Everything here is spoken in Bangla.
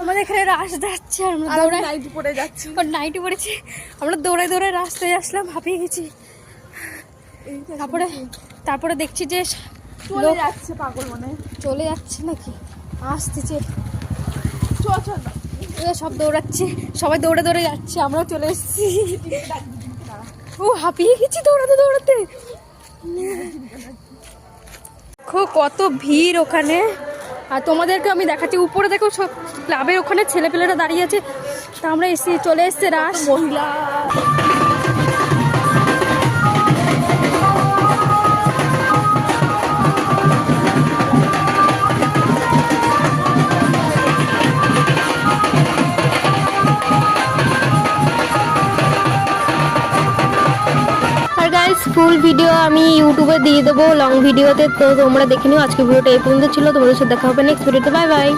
আমাদের এখানে রাস যাচ্ছে আর আমরা দৌড়াই নাইটি পরে যাচ্ছি, নাইটি পরেছি, আমরা দৌড়াই দৌড়াই রাস্তায় আসলাম, হাঁপিয়ে গেছি। তারপরে দেখছি যে চলে যাচ্ছে, পাগল মনে চলে যাচ্ছে নাকি আসতেছে, সব দৌড়াচ্ছে, সবাই দৌড়ে দৌড়ে যাচ্ছে, আমরাও চলে এসেছি। ও হাঁপিয়ে গেছি দৌড়াতে দৌড়াতে। কত ভিড় ওখানে, আর তোমাদেরকে আমি দেখাচ্ছি উপরে দেখো, সব ক্লাবের ওখানে ছেলেপেলেরা দাঁড়িয়ে আছে। তা আমরা চলে এসেছি রাস মহিলা। ফুল ভিডিও আমি ইউটিউবে দিয়ে দেবো লং ভিডিওতে, তো তোমরা দেখে নিও। আজকে ভিডিওটা এই পর্যন্ত ছিল, তোমাদের সাথে দেখা হবে নেক্সট ভিডিওতে। Bye bye.